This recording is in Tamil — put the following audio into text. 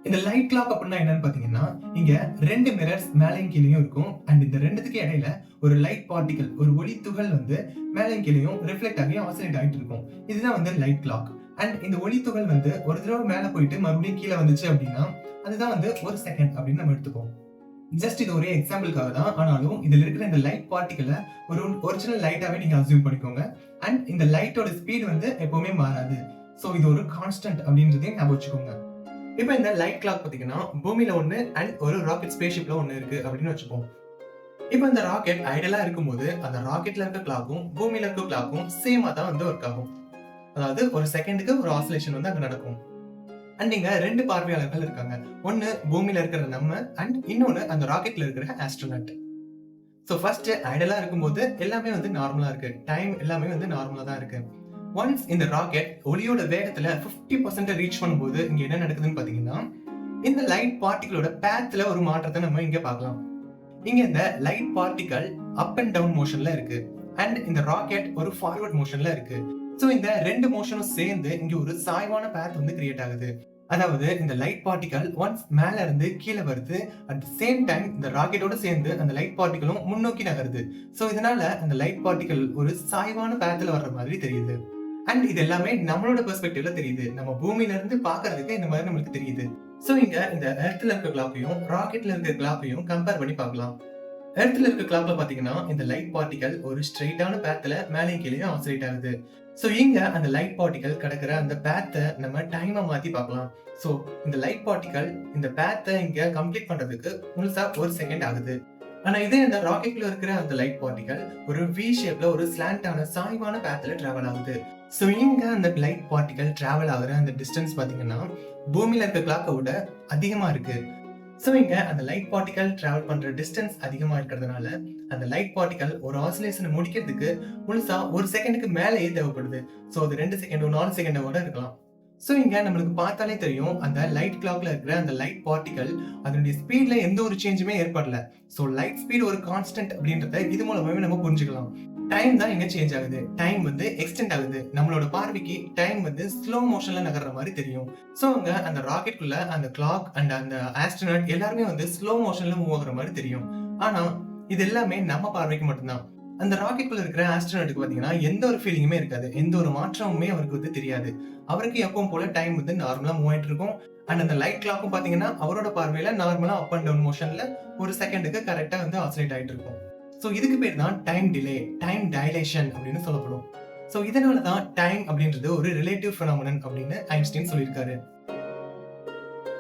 இந்த லைட் கிளாக் அப்படின்னா என்னன்னு பாத்தீங்கன்னா, இங்க 2 மிரர்ஸ் மேலயும் கீழயும் இருக்கும். அண்ட் இந்த 2த்துக்கு இடையில ஒரு லைட் பார்ட்டிகிள், ஒரு ஒளி துகள் வந்து மேலயும் கீழயும் ரிஃப்ளெக்ட் ஆகி ஆசிலேட் ஆயிட்டு இருக்கும். இதுதான் வந்து லைட் கிளாக். அண்ட் இந்த ஒளி துகள் வந்து ஒரு தடவை மேல போயிட்டு மறுபடியும் கீழ வந்துச்சு அப்படின்னா, அதுதான் வந்து 1 செகண்ட் அப்படின்னு நம்ம எடுத்துப்போம். ஜஸ்ட் இது ஒரே எக்ஸாம்பிளுக்காக தான். ஆனாலும் இதுல இருக்கிற இந்த லைட் பார்ட்டிகிள ஒரு ஒரிஜினல் லைட்டாவே நீங்க அஸ்யூம் பண்ணிக்கோங்க. அண்ட் இந்த லைட்டோட ஸ்பீட் வந்து எப்பவுமே மாறாது. சோ இது ஒரு கான்ஸ்டன்ட் அப்படின்றதையும் ஞாபகம் வச்சுக்கோங்க. இப்போ இந்த லைட் கிளாக் பாத்தீங்கன்னா பூமியில ஒண்ணு அண்ட் ஒரு ராக்கெட் ஸ்பேஸ் ஷிப்ல ஒண்ணு இருக்கு அப்படின்னு வச்சுப்போம். இப்போ இந்த ராக்கெட் ஐடலா இருக்கும்போது அந்த ராக்கெட்ல இருக்க கிளாக்கும் பூமியில இருக்க கிளாக்கும் சேமா தான் வந்து ஒர்க் ஆகும். அதாவது ஒரு செகண்டுக்கு ஒரு ஆசிலேஷன் வந்து அங்க நடக்கும். அண்ட் இங்க 2 பார்வையாளர்கள் இருக்காங்க. ஒன்னு பூமியில இருக்கிற நம்ம அண்ட் இன்னொன்னு அந்த ராக்கெட்ல இருக்கிற ஆஸ்ட்ரோனட். சோ ஃபர்ஸ்ட் ஐடலா இருக்கும்போது எல்லாமே வந்து நார்மலா இருக்கு. டைம் எல்லாமே வந்து நார்மலா தான் இருக்கு. ஒன்ஸ் இந்த ராக்கெட் ஒளியோட வேகத்துல 50% ரீச் பண்ணும்போது இங்க என்ன நடக்குதுன்னு பாத்தீங்கன்னா, இந்த லைட் பார்ட்டிகளோட பேத்ல ஒரு மாற்றத்தை நம்ம இங்க பார்க்கலாம். இங்க இந்த light particle up and down மோஷன்ல இருக்கு. அண்ட் இந்த ராக்கெட் ஒரு ஃபார்வர்ட் மோஷன்ல இருக்கு. சோ இந்த 2 மோஷனும் சேர்ந்து இங்க ஒரு சாய்வான பேத் வந்து கிரியேட் ஆகுது. அதாவது இந்த லைட் பார்ட்டிகல் ஒன்ஸ் மேல இருந்து கீழே வருது. அட் சேம் டைம் இந்த ராக்கெட்டோட சேர்ந்து அந்த லைட் பார்ட்டிகளும் முன்னோக்கி நகருது. சோ இதனால அந்த லைட் பார்ட்டிகல் ஒரு சாய்வான பேத்ல வர்ற மாதிரி தெரியுது. அண்ட் இது எல்லாமே நம்மளோட பெர்ஸ்பெக்டிவ்ல தெரியுது. நம்ம பூமியில இருந்து பாக்குறதுக்கு இந்த மாதிரி நம்மளுக்கு தெரியுது. சோ இங்க இந்த எர்த்ல இருக்க கிளாக்கையும் ராக்கெட்ல இருக்க கிளாக்கையும் கம்பேர் பண்ணி பார்க்கலாம். எர்த்ல இருக்க கிளாக்ல பாத்தீங்கன்னா இந்த லைட் பார்ட்டிகல் ஒரு ஸ்ட்ரெயிட்டான பேத்ல மேலேயும் கீழேயும் ஆசிலேட் ஆகுது. சோ இங்க அந்த லைட் பார்ட்டிகல் கடக்கிற அந்த பேத்தை நம்ம டைமா மாத்தி பார்க்கலாம். சோ இந்த லைட் பார்ட்டிகல் இந்த பேத்தை இங்க கம்ப்ளீட் பண்றதுக்கு முழுசா 1 செகண்ட் ஆகுது. ஆனா இதே இந்த ராக்கெட்ல இருக்கிற அந்த லைட் பார்ட்டிகல் ஒரு வி ஷேப்ல ஒரு ஸ்லாண்டான சாய்வான பேத்ல டிராவல் ஆகுது. சோ இங்க அந்த லைட் பார்ட்டிகல் டிராவல் ஆகுற அந்த டிஸ்டன்ஸ் பாத்தீங்கன்னா பூமியில இருக்க கிளாக்கை விட அதிகமா இருக்கு. சோ இங்க அந்த லைட் பார்ட்டிகல் டிராவல் பண்ற டிஸ்டன்ஸ் அதிகமா இருக்கிறதுனால அந்த லைட் பார்ட்டிகல் ஒரு ஆசிலேஷனை முடிக்கிறதுக்கு முழுசா 1 செகண்டுக்கு மேலேயே தேவைப்படுது. சோ அது 2 செகண்டோ 4 செகண்டோ கூட இருக்கலாம். சோ இங்க நம்மளுக்கு பார்த்தாலே தெரியும் அந்த லைட் கிளாக்ல இருக்கிற அந்த லைட் பார்ட்டிகல் அதனுடைய ஸ்பீட்ல எந்த ஒரு சேஞ்சுமே ஏற்படல. சோ லைட் ஸ்பீட் ஒரு கான்ஸ்டன்ட் அப்படின்றத இது மூலமாவே நம்ம புரிஞ்சுக்கலாம். டைம் தான் இங்க சேஞ்ச் ஆகுது. டைம் வந்து எக்ஸ்டெண்ட் ஆகுது. நம்மளோட பார்வைக்கு டைம் வந்து ஸ்லோ மோஷன்ல நகர்ற மாதிரி தெரியும். சோ அங்க அந்த ராக்கெட்குள்ள அந்த கிளாக் அண்ட் அந்த ஆஸ்ட்ரோனட் எல்லாருமே வந்து ஸ்லோ மோஷன்ல மூவ் ஆகுற மாதிரி தெரியும். ஆனா இது எல்லாமே நம்ம பார்வைக்கு மட்டும்தான். அந்த ராக்கெட்குள்ள இருக்கிற ஆஸ்ட்ரோனட்டுக்கு பாத்தீங்கன்னா எந்த ஒரு ஃபீலிங்குமே இருக்காது. எந்த ஒரு மாற்றமுமே அவருக்கு வந்து தெரியாது. அவருக்கு எப்பவும் போல டைம் வந்து நார்மலா மூவ் ஆயிட்டு இருக்கும். அண்ட் அந்த லைட் கிளாக்கும் பாத்தீங்கன்னா அவரோட பார்வையில நார்மலா அப் அண்ட் டவுன் மோஷன்ல ஒரு செகண்டுக்கு கரெக்டா வந்து ஆசிலேட் ஆயிட்டு இருக்கும். சோ இதுக்கு பேர் தான் டைம் டிலே, டைம் டைலேஷன் அப்படின்னு சொல்லப்படும். சோ இதனால தான் டைம் அப்படின்றது ஒரு ரிலேட்டிவ் ஃபெனோமெனன் அப்படின்னு ஐன்ஸ்டீன் சொல்லியிருக்காரு.